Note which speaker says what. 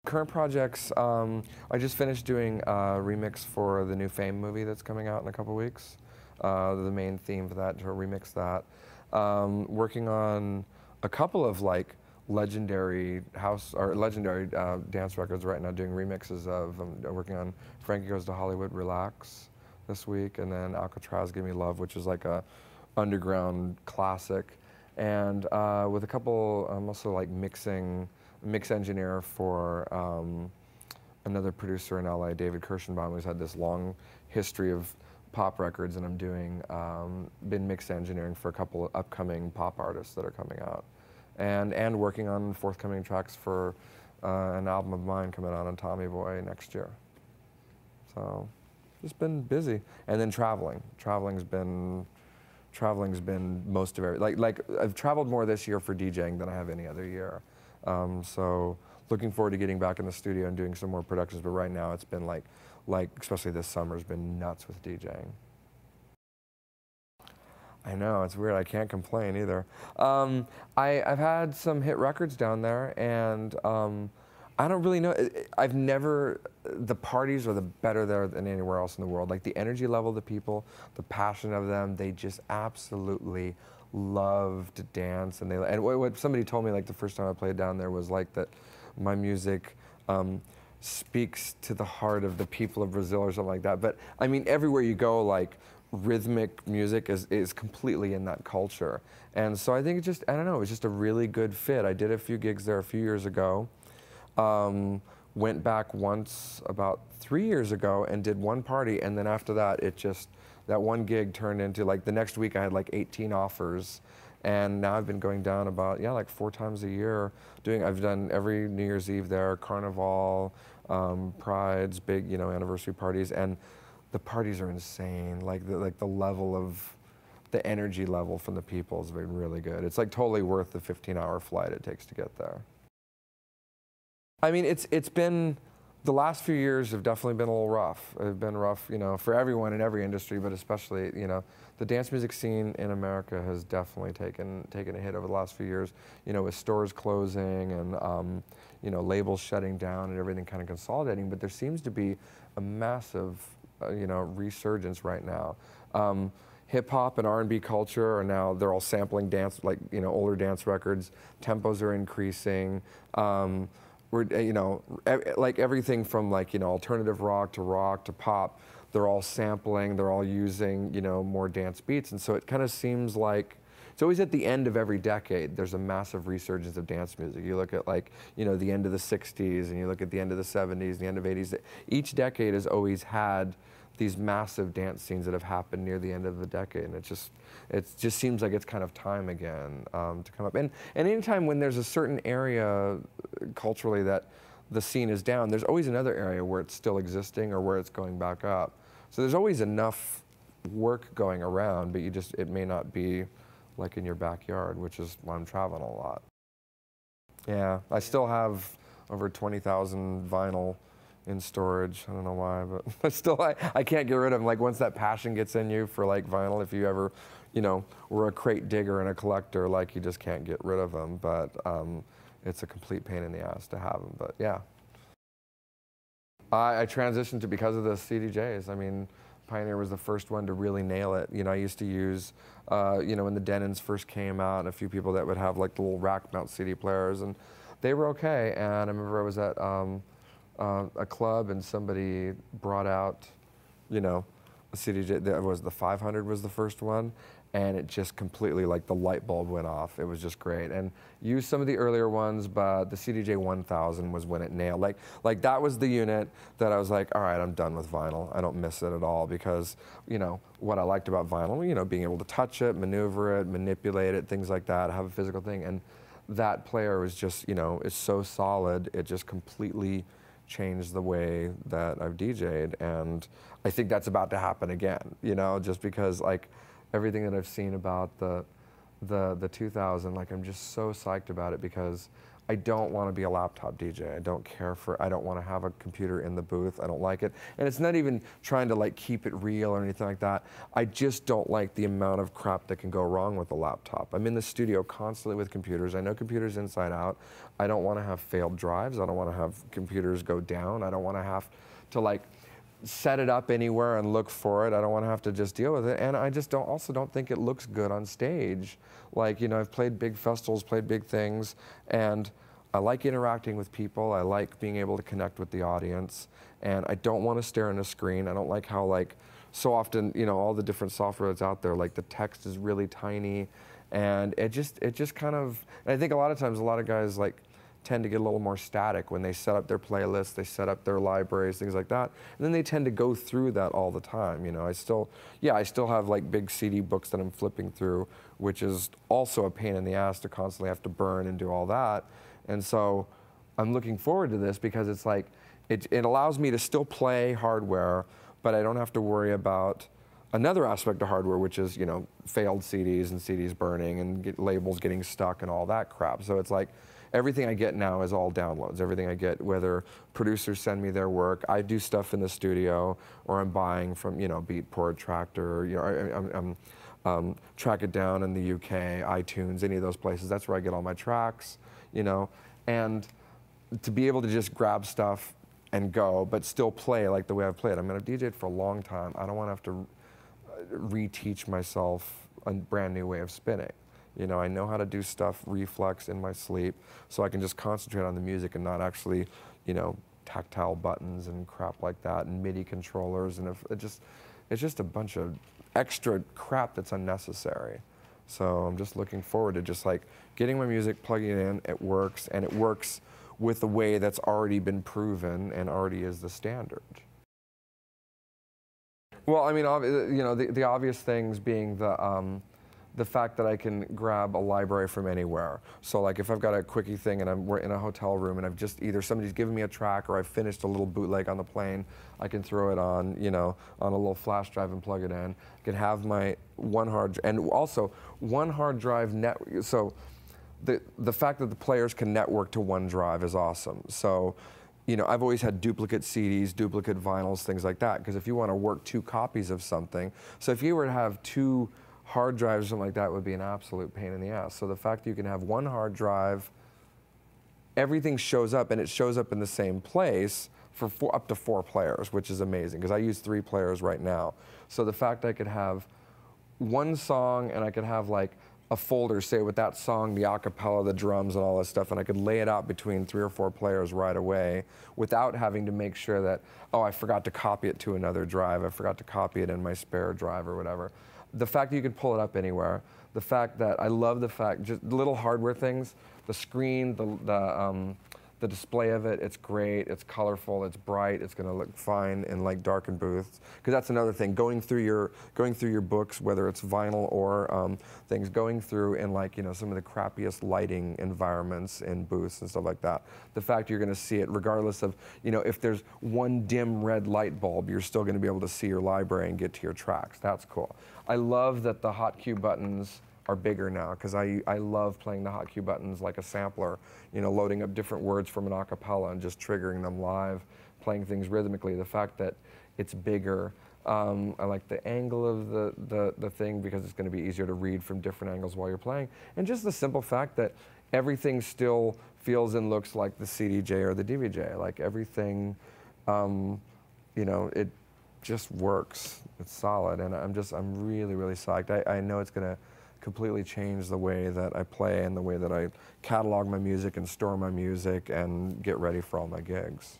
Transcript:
Speaker 1: Current projects, I just finished doing a remix for the new Fame movie that's coming out in a couple weeks. The main theme for that, to remix that. Working on a couple of like legendary dance records right now, doing remixes of. I'm working on Frankie Goes to Hollywood, Relax this week, and then Alcatraz, Give Me Love, which is like a underground classic. And with a couple, I'm also like mix engineer for another producer in LA, David Kirschenbaum, who's had this long history of pop records, and I'm doing, been mix engineering for a couple of upcoming pop artists that are coming out. And working on forthcoming tracks for an album of mine coming out on Tommy Boy next year. So, just been busy. And then traveling. Traveling's been most of it. Like I've traveled more this year for DJing than I have any other year. So looking forward to getting back in the studio and doing some more productions, but right now it's been like especially this summer's been nuts with DJing. I know, it's weird, I can't complain either. I've had some hit records down there, and I don't really know, the parties are better there than anywhere else in the world. Like the energy level of the people, the passion of them, they just absolutely love to dance. And what somebody told me like the first time I played down there was like that my music speaks to the heart of the people of Brazil or something like that. But I mean, everywhere you go, like rhythmic music is completely in that culture. And so I think it just, I don't know, it was just a really good fit. I did a few gigs there a few years ago. Went back once about 3 years ago and did one party, and then after that that one gig turned into like the next week I had like 18 offers, and now I've been going down about like 4 times a year I've done every New Year's Eve there, Carnival, Prides, big anniversary parties, and the parties are insane. Like the level of the energy level from the people has been really good. It's like totally worth the 15-hour flight it takes to get there. I mean, it's been, the last few years have definitely been a little rough. It's been rough, for everyone in every industry, but especially, the dance music scene in America has definitely taken a hit over the last few years, with stores closing and, labels shutting down and everything kind of consolidating, but there seems to be a massive, resurgence right now. Hip hop and R&B culture are now, they're all sampling dance, like, older dance records. Tempos are increasing. We're, like everything from like, alternative rock to pop, they're all sampling, they're all using, more dance beats. And so it kind of seems like, it's always at the end of every decade, there's a massive resurgence of dance music. You look at like, the end of the 60s, and you look at the end of the 70s, the end of 80s. Each decade has always had these massive dance scenes that have happened near the end of the decade, and it just seems like it's kind of time again to come up. And anytime when there's a certain area culturally that the scene is down, there's always another area where it's still existing or where it's going back up. So there's always enough work going around, but it may not be like in your backyard, which is why I'm traveling a lot. Yeah, I still have over 20,000 vinyl in storage. I don't know why, but I can't get rid of them. Like once that passion gets in you for like vinyl, if you ever, were a crate digger and a collector, like you just can't get rid of them. But it's a complete pain in the ass to have them. But yeah, I transitioned to because of the CDJs. I mean, Pioneer was the first one to really nail it. I used to use, when the Denons first came out, a few people that would have like the little rack mount CD players, and they were okay. And I remember I was at a club, and somebody brought out, a CDJ. That was the 500 was the first one, and it just completely, like the light bulb went off. It was just great. And used some of the earlier ones, but the CDJ 1000 was when it nailed. Like that was the unit that I was like, all right, I'm done with vinyl. I don't miss it at all, because what I liked about vinyl, being able to touch it, maneuver it, manipulate it, things like that, have a physical thing. And that player was just, it's so solid. It just completely changed the way that I've DJ'd, and I think that's about to happen again, just because like everything that I've seen about the 2000, like I'm just so psyched about it, because I don't want to be a laptop DJ. I don't care for, I don't want to have a computer in the booth. I don't like it. And it's not even trying to like keep it real or anything like that. I just don't like the amount of crap that can go wrong with a laptop. I'm in the studio constantly with computers. I know computers inside out. I don't want to have failed drives. I don't want to have computers go down. I don't want to have to like set it up anywhere and look for it. I don't want to have to just deal with it. And I just also don't think it looks good on stage. Like, you know, I've played big festivals, played big things, and I like interacting with people. I like being able to connect with the audience. And I don't want to stare at a screen. I don't like how, like, so often, you know, all the different software that's out there, like the text is really tiny. And it just kind of, and I think a lot of times a lot of guys like tend to get a little more static when they set up their playlists, they set up their libraries, things like that. And then they tend to go through that all the time. You know, I still have like big CD books that I'm flipping through, which is also a pain in the ass to constantly have to burn and do all that. And so I'm looking forward to this because it's like, it allows me to still play hardware, but I don't have to worry about another aspect of hardware, which is, you know, failed CDs and CDs burning and labels getting stuck and all that crap. So it's like, everything I get now is all downloads. Everything I get, whether producers send me their work, I do stuff in the studio, or I'm buying from, you know, Beatport, Tractor, you know, I'm Track It Down in the UK, iTunes, any of those places. That's where I get all my tracks, you know. And to be able to just grab stuff and go, but still play like the way I've played. I'm going to DJ it for a long time. I don't want to have to reteach myself a brand new way of spinning. You know, I know how to do stuff reflex in my sleep, so I can just concentrate on the music and not actually, you know, tactile buttons and crap like that and MIDI controllers, and it's just a bunch of extra crap that's unnecessary. So I'm just looking forward to just like getting my music, plugging it in, it works, and it works with a way that's already been proven and already is the standard. Well, I mean, you know, the obvious things being the fact that I can grab a library from anywhere. So like if I've got a quickie thing and we're in a hotel room and I've just either somebody's given me a track or I've finished a little bootleg on the plane, I can throw it on, you know, on a little flash drive and plug it in. I can have my one hard drive network. So the fact that the players can network to one drive is awesome. So, you know, I've always had duplicate CDs, duplicate vinyls, things like that, because if you want to work 2 copies of something, so if you were to have 2 hard drives or something like that, would be an absolute pain in the ass. So the fact that you can have one hard drive, everything shows up, and it shows up in the same place for up to 4 players, which is amazing, because I use 3 players right now. So the fact I could have one song and I could have like a folder, say with that song, the acapella, the drums and all this stuff, and I could lay it out between 3 or 4 players right away without having to make sure that, oh, I forgot to copy it to another drive, I forgot to copy it in my spare drive or whatever. The fact that you can pull it up anywhere, the fact that I love the fact, just little hardware things, the screen, the display of it, it's great, it's colorful, it's bright, it's gonna look fine in like darkened booths. Because that's another thing, going through your books, whether it's vinyl or things, going through in like, you know, some of the crappiest lighting environments in booths and stuff like that. The fact you're gonna see it regardless of, you know, if there's one dim red light bulb, you're still gonna be able to see your library and get to your tracks. That's cool. I love that the hotkey buttons are bigger now, because I love playing the hotkey buttons like a sampler, you know, loading up different words from an acapella and just triggering them live, playing things rhythmically. The fact that it's bigger, I like the angle of the thing, because it's going to be easier to read from different angles while you're playing, and just the simple fact that everything still feels and looks like the CDJ or the DVJ, like everything, you know, it just works. It's solid, and I'm really, really psyched. I know it's going to completely change the way that I play and the way that I catalog my music and store my music and get ready for all my gigs.